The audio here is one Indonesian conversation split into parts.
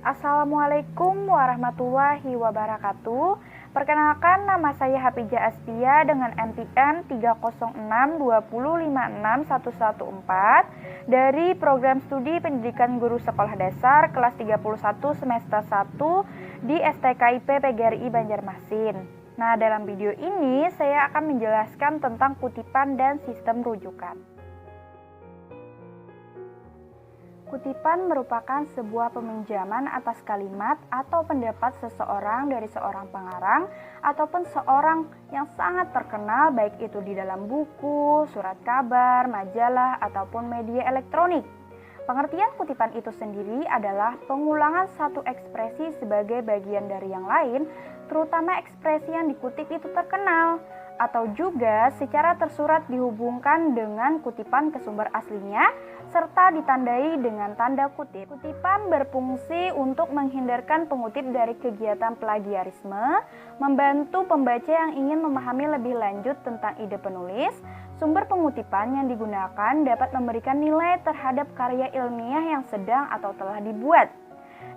Assalamualaikum warahmatullahi wabarakatuh. Perkenalkan, nama saya Hafijah Astia dengan NPM 30620561114 dari Program Studi Pendidikan Guru Sekolah Dasar kelas 31 semester 1 di STKIP PGRI Banjarmasin. Nah, dalam video ini saya akan menjelaskan tentang kutipan dan sistem rujukan. Kutipan merupakan sebuah peminjaman atas kalimat atau pendapat seseorang dari seorang pengarang ataupun seorang yang sangat terkenal, baik itu di dalam buku, surat kabar, majalah, ataupun media elektronik. Pengertian kutipan itu sendiri adalah pengulangan satu ekspresi sebagai bagian dari yang lain, terutama ekspresi yang dikutip itu terkenal, atau juga secara tersurat dihubungkan dengan kutipan ke sumber aslinya, serta ditandai dengan tanda kutip. Kutipan berfungsi untuk menghindarkan pengutip dari kegiatan plagiarisme, membantu pembaca yang ingin memahami lebih lanjut tentang ide penulis. Sumber pengutipan yang digunakan dapat memberikan nilai terhadap karya ilmiah yang sedang atau telah dibuat.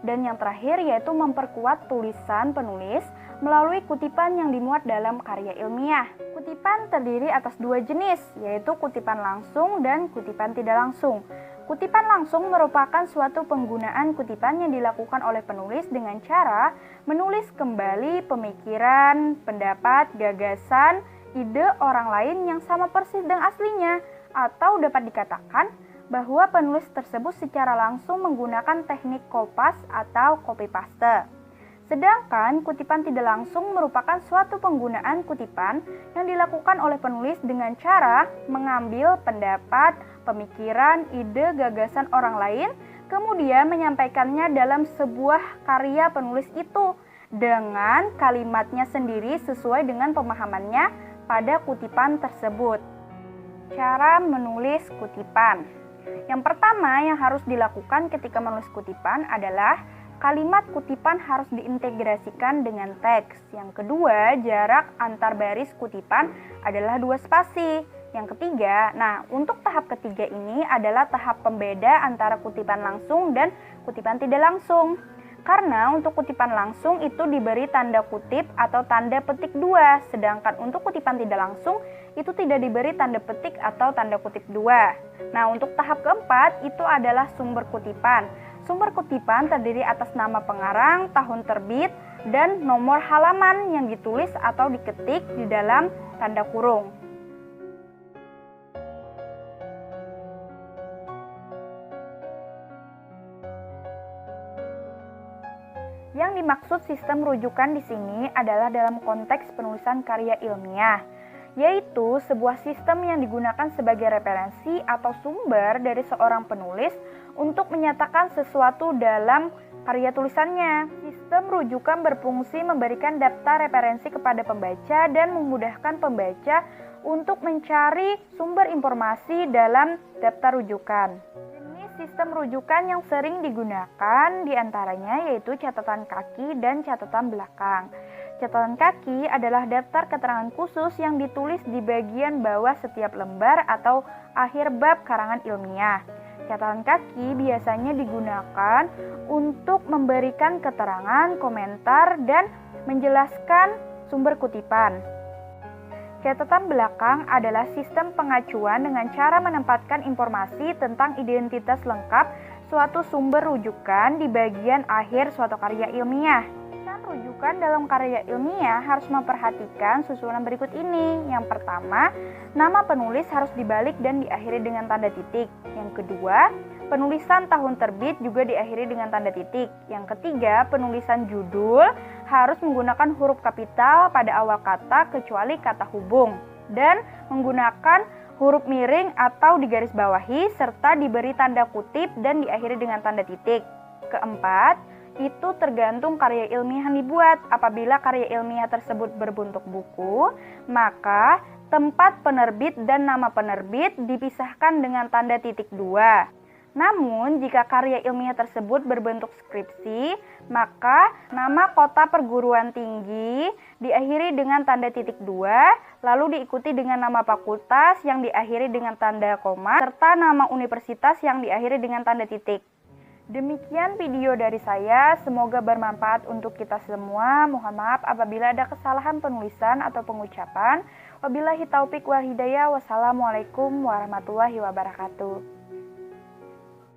Dan yang terakhir yaitu memperkuat tulisan penulis melalui kutipan yang dimuat dalam karya ilmiah. Kutipan terdiri atas dua jenis, yaitu kutipan langsung dan kutipan tidak langsung. Kutipan langsung merupakan suatu penggunaan kutipan yang dilakukan oleh penulis dengan cara menulis kembali pemikiran, pendapat, gagasan, ide orang lain yang sama persis dengan aslinya, atau dapat dikatakan bahwa penulis tersebut secara langsung menggunakan teknik kopas atau copy paste. Sedangkan kutipan tidak langsung merupakan suatu penggunaan kutipan yang dilakukan oleh penulis dengan cara mengambil pendapat, pemikiran, ide, gagasan orang lain, kemudian menyampaikannya dalam sebuah karya penulis itu dengan kalimatnya sendiri sesuai dengan pemahamannya pada kutipan tersebut. Cara menulis kutipan. Yang pertama yang harus dilakukan ketika menulis kutipan adalah kalimat kutipan harus diintegrasikan dengan teks. Yang kedua, jarak antar baris kutipan adalah 2 spasi. Yang ketiga, untuk tahap ketiga ini adalah tahap pembeda antara kutipan langsung dan kutipan tidak langsung. Karena untuk kutipan langsung itu diberi tanda kutip atau tanda petik 2, sedangkan untuk kutipan tidak langsung itu tidak diberi tanda petik atau tanda kutip 2. Nah, untuk tahap keempat itu adalah sumber kutipan. Sumber kutipan terdiri atas nama pengarang, tahun terbit, dan nomor halaman yang ditulis atau diketik di dalam tanda kurung. Yang dimaksud sistem rujukan di sini adalah dalam konteks penulisan karya ilmiah, yaitu sebuah sistem yang digunakan sebagai referensi atau sumber dari seorang penulis untuk menyatakan sesuatu dalam karya tulisannya. Sistem rujukan berfungsi memberikan daftar referensi kepada pembaca dan memudahkan pembaca untuk mencari sumber informasi dalam daftar rujukan. Sistem rujukan yang sering digunakan diantaranya yaitu catatan kaki dan catatan belakang. Catatan kaki adalah daftar keterangan khusus yang ditulis di bagian bawah setiap lembar atau akhir bab karangan ilmiah. Catatan kaki biasanya digunakan untuk memberikan keterangan, komentar, dan menjelaskan sumber kutipan. Catatan belakang adalah sistem pengacuan dengan cara menempatkan informasi tentang identitas lengkap suatu sumber rujukan di bagian akhir suatu karya ilmiah. Rujukan dalam karya ilmiah harus memperhatikan susunan berikut ini. Yang pertama, nama penulis harus dibalik dan diakhiri dengan tanda titik. Yang kedua, penulisan tahun terbit juga diakhiri dengan tanda titik. Yang ketiga, penulisan judul harus menggunakan huruf kapital pada awal kata kecuali kata hubung dan menggunakan huruf miring atau digarisbawahi serta diberi tanda kutip dan diakhiri dengan tanda titik. Keempat, itu tergantung karya ilmiah yang dibuat. Apabila karya ilmiah tersebut berbentuk buku, maka tempat penerbit dan nama penerbit dipisahkan dengan tanda titik 2. Namun, jika karya ilmiah tersebut berbentuk skripsi, maka nama kota perguruan tinggi diakhiri dengan tanda titik 2, lalu diikuti dengan nama fakultas yang diakhiri dengan tanda koma, serta nama universitas yang diakhiri dengan tanda titik. Demikian video dari saya, semoga bermanfaat untuk kita semua. Mohon maaf apabila ada kesalahan penulisan atau pengucapan. Wabillahi taufik wal hidayah. Wassalamualaikum warahmatullahi wabarakatuh.